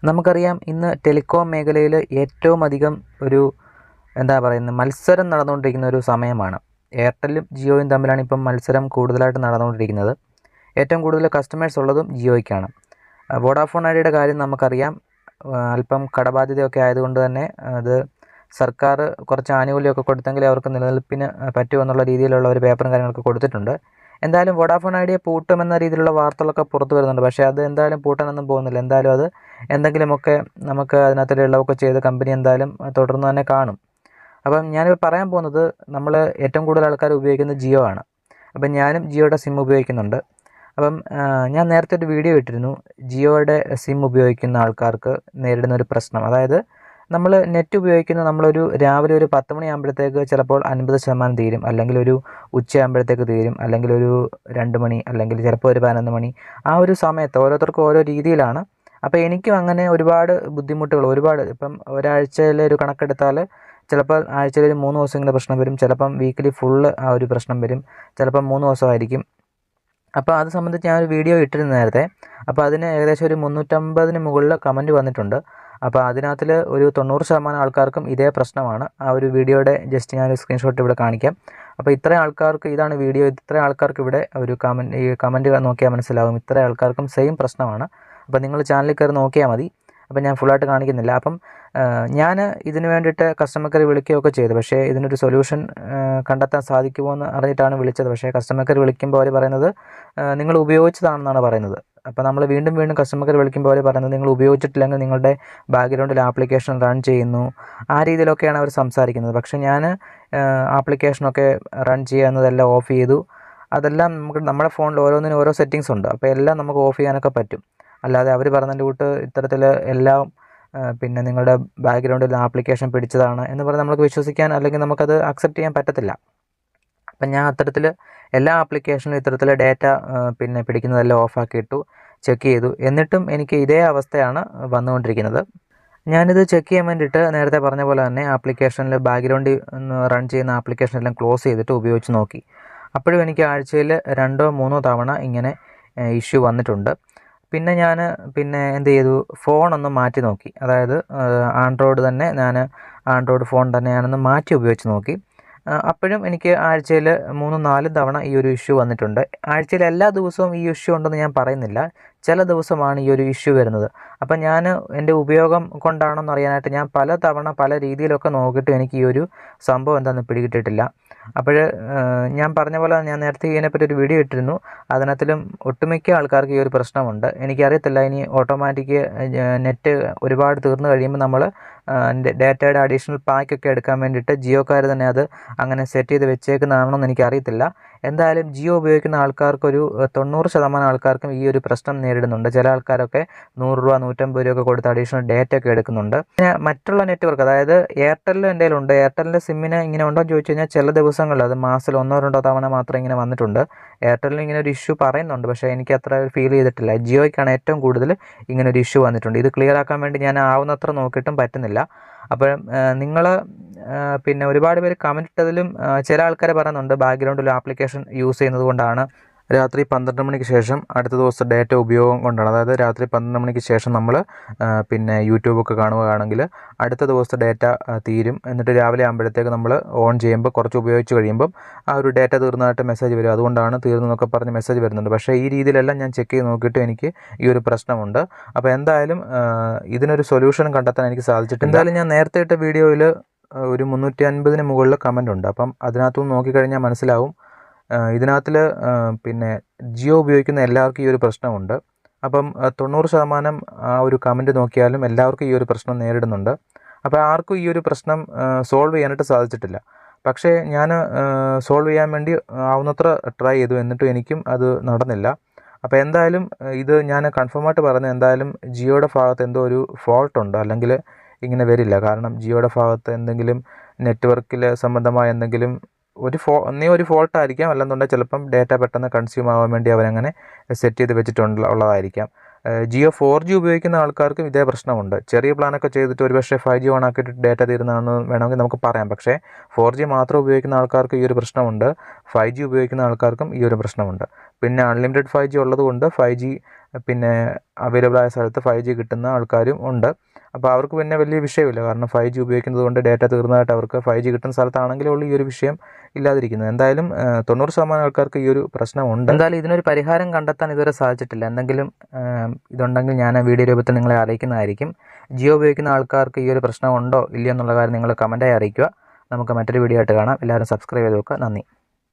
നമുക്കറിയാം ഇന്ന് ടെലികോം മേഖലയിൽ ഏറ്റവും അധികം ഒരു മത്സരം നടന്നുകൊണ്ടിരിക്കുന്ന ഒരു സമയമാണ്. എയർടെല്ലും ജിയോയും തമ്മിലാണ് ഇപ്പം മത്സരം കൂടുതലായിട്ട് നടന്നുകൊണ്ടിരിക്കുന്നത്. ഏറ്റവും കൂടുതൽ കസ്റ്റമേഴ്സ് ഉള്ളതും ജിയോയ്ക്കാണ്. വോഡാഫോൺ ഐഡിയയുടെ കാര്യം നമുക്കറിയാം. അല്പം കടബാധ്യതയൊക്കെ ആയതുകൊണ്ട് തന്നെ അത് സർക്കാർ കുറച്ച് ആനുകൂല്യമൊക്കെ കൊടുത്തെങ്കിലേ അവർക്ക് നിലനിൽപ്പിന് പറ്റുമെന്നുള്ള രീതിയിലുള്ള ഒരു പേപ്പറും കാര്യങ്ങളൊക്കെ കൊടുത്തിട്ടുണ്ട്. എന്തായാലും വോഡാഫോൺ ഐഡിയ പൂട്ടുമെന്ന രീതിയിലുള്ള വാർത്തകളൊക്കെ പുറത്തു വരുന്നുണ്ട്. പക്ഷേ അത് എന്തായാലും പൂട്ടാനൊന്നും പോകുന്നില്ല. എന്തായാലും അത് എന്തെങ്കിലുമൊക്കെ നമുക്ക് അതിനകത്തൊരു ഇളവൊക്കെ ചെയ്ത് കമ്പനി എന്തായാലും തുടർന്ന് തന്നെ കാണും. അപ്പം ഞാനിപ്പോൾ പറയാൻ പോകുന്നത്, നമ്മൾ ഏറ്റവും കൂടുതൽ ആൾക്കാർ ഉപയോഗിക്കുന്നത് ജിയോ ആണ്. അപ്പം ഞാനും ജിയോയുടെ സിം ഉപയോഗിക്കുന്നുണ്ട്. അപ്പം ഞാൻ നേരത്തെ ഒരു വീഡിയോ ഇട്ടിരുന്നു, ജിയോയുടെ സിം ഉപയോഗിക്കുന്ന ആൾക്കാർക്ക് നേരിടുന്ന ഒരു പ്രശ്നം. അതായത് നമ്മൾ നെറ്റ് ഉപയോഗിക്കുന്ന രാവിലെ ഒരു 10 മണിയാകുമ്പോഴത്തേക്ക് ചിലപ്പോൾ 50% തീരും, അല്ലെങ്കിൽ ഒരു ഉച്ചയാകുമ്പോഴത്തേക്ക് തീരും, അല്ലെങ്കിൽ ഒരു 2 മണി, അല്ലെങ്കിൽ ചിലപ്പോൾ ഒരു 11 മണി. ആ ഒരു സമയത്ത് ഓരോരുത്തർക്കും ഓരോ രീതിയിലാണ്. അപ്പോൾ എനിക്കും അങ്ങനെ ഒരുപാട് ബുദ്ധിമുട്ടുകൾ, ഇപ്പം ഒരാഴ്ചയിലെ ഒരു കണക്കെടുത്താൽ ചിലപ്പോൾ ആഴ്ചയിൽ ഒരു 3 ദിവസം ഇങ്ങനെ പ്രശ്നം വരും, ചിലപ്പം വീക്കിലി ഫുള്ള് ആ ഒരു പ്രശ്നം വരും, ചിലപ്പം 3 ദിവസമായിരിക്കും. അപ്പോൾ അത് സംബന്ധിച്ച് ഞാനൊരു വീഡിയോ ഇട്ടിരുന്നു നേരത്തെ. അപ്പോൾ അതിന് ഏകദേശം ഒരു 350-ന് മുകളിൽ കമൻറ്റ് വന്നിട്ടുണ്ട്. അപ്പോൾ അതിനകത്തിൽ ഒരു 90% ആൾക്കാർക്കും ഇതേ പ്രശ്നമാണ്. ആ ഒരു വീഡിയോയുടെ ജസ്റ്റ് ഞാനൊരു സ്ക്രീൻഷോട്ട് ഇവിടെ കാണിക്കാം. അപ്പോൾ ഇത്രയും ആൾക്കാർക്ക് ഇതാണ് വീഡിയോ, ഇത്രയും ആൾക്കാർക്ക് ഇവിടെ ഒരു കമൻറ്റ് നോക്കിയാൽ മനസ്സിലാകും. ഇത്രയും ആൾക്കാർക്കും സെയിം പ്രശ്നമാണ്. അപ്പോൾ നിങ്ങൾ ചാനലിൽ കയറി നോക്കിയാൽ മതി. അപ്പം ഞാൻ ഫുള്ളായിട്ട് കാണിക്കുന്നില്ല. അപ്പം ഞാൻ ഇതിന് വേണ്ടിയിട്ട് കസ്റ്റമർ കെയർ വിളിക്കുകയൊക്കെ ചെയ്തു. പക്ഷേ ഇതിനൊരു സൊല്യൂഷൻ കണ്ടെത്താൻ സാധിക്കുമോ എന്ന് അറിഞ്ഞിട്ടാണ് വിളിച്ചത്. പക്ഷേ കസ്റ്റമർ കെയർ വിളിക്കുമ്പോൾ അവർ പറയുന്നത് നിങ്ങൾ ഉപയോഗിച്ചതാണെന്നാണ് പറയുന്നത്. അപ്പോൾ നമ്മൾ വീണ്ടും കസ്റ്റമർ കെയർ വിളിക്കുമ്പോൾ അവർ പറയുന്നത് നിങ്ങൾ ഉപയോഗിച്ചിട്ടില്ലെങ്കിൽ നിങ്ങളുടെ ബാക്ക്ഗ്രൗണ്ടിൽ ആപ്ലിക്കേഷൻ റൺ ചെയ്യുന്നു, ആ രീതിയിലൊക്കെയാണ് അവർ സംസാരിക്കുന്നത്. പക്ഷേ ഞാൻ ആപ്ലിക്കേഷനൊക്കെ റൺ ചെയ്യുന്നതെല്ലാം ഓഫ് ചെയ്തു. അതെല്ലാം നമ്മുടെ ഫോണിൽ ഓരോന്നിനും ഓരോ സെറ്റിങ്സ് ഉണ്ട്. അപ്പോൾ എല്ലാം നമുക്ക് ഓഫ് ചെയ്യാനൊക്കെ പറ്റും. അല്ലാതെ അവർ പറഞ്ഞതിൻ്റെ കൂട്ട് ഇത്തരത്തിൽ എല്ലാം പിന്നെ നിങ്ങളുടെ ബാക്ക്ഗ്രൗണ്ടിൽ ആപ്ലിക്കേഷൻ പിടിച്ചതാണ് എന്ന് പറഞ്ഞ് നമുക്ക് വിശ്വസിക്കാൻ, അല്ലെങ്കിൽ നമുക്കത് അക്സെപ്റ്റ് ചെയ്യാൻ പറ്റത്തില്ല. അപ്പം ഞാൻ അത്തരത്തിൽ എല്ലാ ആപ്ലിക്കേഷനിലും ഇത്തരത്തിൽ ഡാറ്റ പിടിക്കുന്നതെല്ലാം ഓഫാക്കിയിട്ടു, ചെക്ക് ചെയ്തു. എന്നിട്ടും എനിക്ക് ഇതേ അവസ്ഥയാണ് വന്നുകൊണ്ടിരിക്കുന്നത്. ഞാനിത് ചെക്ക് ചെയ്യാൻ വേണ്ടിയിട്ട് നേരത്തെ പറഞ്ഞ പോലെ തന്നെ ആപ്ലിക്കേഷനിൽ ബാക്ക്ഗ്രൗണ്ടിൽ റൺ ചെയ്യുന്ന ആപ്ലിക്കേഷനെല്ലാം ക്ലോസ് ചെയ്തിട്ട് ഉപയോഗിച്ച് നോക്കി. അപ്പോഴും എനിക്ക് ആഴ്ചയിൽ 2-3 തവണ ഇങ്ങനെ ഇഷ്യൂ വന്നിട്ടുണ്ട്. പിന്നെ ഞാൻ എന്ത് ചെയ്തു, ഫോണൊന്ന് മാറ്റി നോക്കി. അതായത് ആൻഡ്രോയിഡ് ഫോൺ തന്നെ ഞാനൊന്ന് മാറ്റി ഉപയോഗിച്ച് നോക്കി. അപ്പോഴും എനിക്ക് ആഴ്ചയിൽ 3-4 തവണ ഈ ഒരു ഇഷ്യൂ വന്നിട്ടുണ്ട്. ആഴ്ചയിൽ എല്ലാ ദിവസവും ഈ ഇഷ്യൂ ഉണ്ടെന്ന് ഞാൻ പറയുന്നില്ല, ചില ദിവസമാണ് ഈ ഒരു ഇഷ്യൂ വരുന്നത്. അപ്പം ഞാൻ എൻ്റെ ഉപയോഗം കൊണ്ടാണെന്ന് അറിയാനായിട്ട് ഞാൻ പല തവണ പല രീതിയിലൊക്കെ നോക്കിയിട്ട് എനിക്ക് ഈ ഒരു സംഭവം എന്താണെന്ന് പിടികിട്ടിട്ടില്ല. അപ്പോൾ ഞാൻ പറഞ്ഞ പോലെ ഞാൻ നേരത്തെ ഇതിനെപ്പറ്റി ഒരു വീഡിയോ ഇട്ടിരുന്നു. അതിനകത്തിലും ഒട്ടുമിക്ക ആൾക്കാർക്ക് ഈ ഒരു പ്രശ്നമുണ്ട്. എനിക്കറിയത്തില്ല, ഇനി ഓട്ടോമാറ്റിക് നെറ്റ് ഒരുപാട് തീർന്നു കഴിയുമ്പോൾ നമ്മൾ ഡാറ്റയുടെ അഡീഷണൽ പാക്കൊക്കെ എടുക്കാൻ വേണ്ടിയിട്ട് ജിയോക്കാർ തന്നെ അത് അങ്ങനെ സെറ്റ് ചെയ്ത് വെച്ചേക്കുന്നതാണെന്ന് എനിക്കറിയത്തില്ല. എന്തായാലും ജിയോ ഉപയോഗിക്കുന്ന ആൾക്കാർക്കൊരു 90% ആൾക്കാർക്കും ഈ ഒരു പ്രശ്നം നേരിടുന്നുണ്ട്. ചില ആൾക്കാരൊക്കെ 100 രൂപ 150 രൂപയൊക്കെ കൊടുത്ത് അഡീഷണൽ ഡേറ്റ ഒക്കെ എടുക്കുന്നുണ്ട്. പിന്നെ മറ്റുള്ള നെറ്റ്വർക്ക്, അതായത് എയർടെല്ലും എൻ്റെ കയ്യിലുണ്ട്. എയർടെല്ലിൻ്റെ സിമ്മിന് ഇങ്ങനെ ഉണ്ടോ എന്ന് ചോദിച്ചു കഴിഞ്ഞാൽ ചില ദിവസങ്ങളിൽ, അത് മാസത്തിൽ 1-2 തവണ മാത്രം ഇങ്ങനെ വന്നിട്ടുണ്ട്. എയർടെല്ലിന് ഇങ്ങനെ ഒരു ഇഷ്യൂ പറയുന്നുണ്ട്, പക്ഷേ എനിക്ക് അത്ര ഫീൽ ചെയ്തിട്ടില്ല. ജിയോയ്ക്കാണ് ഏറ്റവും കൂടുതൽ ഇങ്ങനെ ഒരു ഇഷ്യൂ വന്നിട്ടുണ്ട്. ഇത് ക്ലിയർ ആക്കാൻ വേണ്ടി ഞാൻ ആവുന്നത്ര നോക്കിയിട്ടും പറ്റുന്നില്ല. അപ്പോൾ നിങ്ങൾ ഒരുപാട് പേര് കമൻറ്റ് ഇട്ടതിലും ചില ആൾക്കാർ പറയുന്നുണ്ട് ബാക്ക്ഗ്രൗണ്ടിൽ ആപ്ലിക്കേഷൻ യൂസ് ചെയ്യുന്നത് കൊണ്ടാണ്, രാത്രി 12 മണിക്ക് ശേഷം അടുത്ത ദിവസം ഡാറ്റ ഉപയോഗം കൊണ്ടാണ്. അതായത് രാത്രി 12 മണിക്ക് ശേഷം നമ്മൾ യൂട്യൂബൊക്കെ കാണുകയാണെങ്കിൽ അടുത്ത ദിവസത്തെ ഡാറ്റ തീരും. എന്നിട്ട് രാവിലെ ആകുമ്പോഴത്തേക്ക് നമ്മൾ ഓൺ ചെയ്യുമ്പോൾ കുറച്ച് ഉപയോഗിച്ച് കഴിയുമ്പം ആ ഒരു ഡാറ്റ തീർന്നതായിട്ട് മെസ്സേജ് വരും. അതുകൊണ്ടാണ് തീർന്നതെന്നൊക്കെ പറഞ്ഞ് മെസ്സേജ് വരുന്നുണ്ട്. പക്ഷേ ഈ രീതിയിലെല്ലാം ഞാൻ ചെക്ക് ചെയ്ത് നോക്കിയിട്ട് എനിക്ക് ഈ ഒരു പ്രശ്നമുണ്ട്. അപ്പോൾ എന്തായാലും ഇതിനൊരു സൊല്യൂഷൻ കണ്ടെത്താൻ എനിക്ക് സാധിച്ചിട്ടുണ്ട്. എന്തായാലും ഞാൻ നേരത്തെ ഇട്ട വീഡിയോയിൽ ഒരു 350-ന് മുകളിൽ കമൻ്റ് ഉണ്ട്. അപ്പം അതിനകത്തും നോക്കിക്കഴിഞ്ഞാൽ മനസ്സിലാവും. ഇതിനകത്തിൽ ജിയോ ഉപയോഗിക്കുന്ന എല്ലാവർക്കും ഈ ഒരു പ്രശ്നമുണ്ട്. അപ്പം 90% ആ ഒരു കമൻറ്റ് നോക്കിയാലും എല്ലാവർക്കും ഈ ഒരു പ്രശ്നം നേരിടുന്നുണ്ട്. അപ്പോൾ ആർക്കും ഈ ഒരു പ്രശ്നം സോൾവ് ചെയ്യാനായിട്ട് സാധിച്ചിട്ടില്ല. പക്ഷേ ഞാൻ സോൾവ് ചെയ്യാൻ വേണ്ടി ആവുന്നത്ര ട്രൈ ചെയ്തു, എന്നിട്ടും എനിക്കും അത് നടന്നില്ല. അപ്പോൾ എന്തായാലും ഇത് ഞാൻ കൺഫേമായിട്ട് പറഞ്ഞു, എന്തായാലും ജിയോയുടെ ഭാഗത്ത് എന്തോ ഒരു ഫോൾട്ടുണ്ട്, അല്ലെങ്കിൽ ഇങ്ങനെ വരില്ല. കാരണം ജിയോയുടെ ഭാഗത്ത് എന്തെങ്കിലും നെറ്റ്വർക്കിൽ സംബന്ധമായ എന്തെങ്കിലും ഒരു ഫോൾട്ടായിരിക്കാം, അല്ലെന്നുണ്ടെങ്കിൽ ചിലപ്പം ഡാറ്റ പെട്ടെന്ന് കൺസ്യൂം ആവാൻ വേണ്ടി അവരങ്ങനെ സെറ്റ് ചെയ്ത് വെച്ചിട്ടുള്ളതായിരിക്കാം. ജിയോ 4G ഉപയോഗിക്കുന്ന ആൾക്കാർക്കും ഇതേ പ്രശ്നമുണ്ട്. ചെറിയ പ്ലാനൊക്കെ ചെയ്തിട്ട് ഒരുപക്ഷെ 5G ഓൺ ആക്കിയിട്ട് ഡാറ്റ തീരുന്നതാണെന്ന് വേണമെങ്കിൽ നമുക്ക് പറയാം. പക്ഷേ 4G മാത്രം ഉപയോഗിക്കുന്ന ആൾക്കാർക്ക് ഈ ഒരു പ്രശ്നമുണ്ട്, 5G ഉപയോഗിക്കുന്ന ആൾക്കാർക്കും ഈ ഒരു പ്രശ്നമുണ്ട്. പിന്നെ അൺലിമിറ്റഡ് 5G ഉള്ളതുകൊണ്ട് 5G പിന്നെ അവൈലബിൾ ആയ സ്ഥലത്ത് 5G കിട്ടുന്ന ആൾക്കാരും ഉണ്ട്. അപ്പോൾ അവർക്ക് പിന്നെ വലിയ വിഷയമില്ല. കാരണം 5G ഉപയോഗിക്കുന്നത് കൊണ്ട് ഡേറ്റ തീർന്നതായിട്ട് അവർക്ക് 5G കിട്ടുന്ന സ്ഥലത്താണെങ്കിലേ ഉള്ളൂ ഈ ഒരു വിഷയം ഇല്ലാതിരിക്കുന്നത്. എന്തായാലും 90% ആൾക്കാർക്ക് ഈ ഒരു പ്രശ്നമുണ്ട്. എന്തായാലും ഇതിനൊരു പരിഹാരം കണ്ടെത്താൻ ഇതുവരെ സാധിച്ചിട്ടില്ല. എന്തെങ്കിലും ഇതുണ്ടെങ്കിൽ ഞാൻ വീഡിയോ രൂപത്തിൽ നിങ്ങളെ അറിയിക്കുന്നതായിരിക്കും. ജിയോ ഉപയോഗിക്കുന്ന ആൾക്കാർക്ക് ഈ ഒരു പ്രശ്നം ഉണ്ടോ ഇല്ലയോ എന്നുള്ള കാര്യം നിങ്ങൾ കമൻറ്റായി അറിയിക്കുക. നമുക്ക് മറ്റൊരു വീഡിയോ ആയിട്ട് കാണാം. എല്ലാവരും സബ്സ്ക്രൈബ് ചെയ്ത് വെക്കുക. നന്ദി.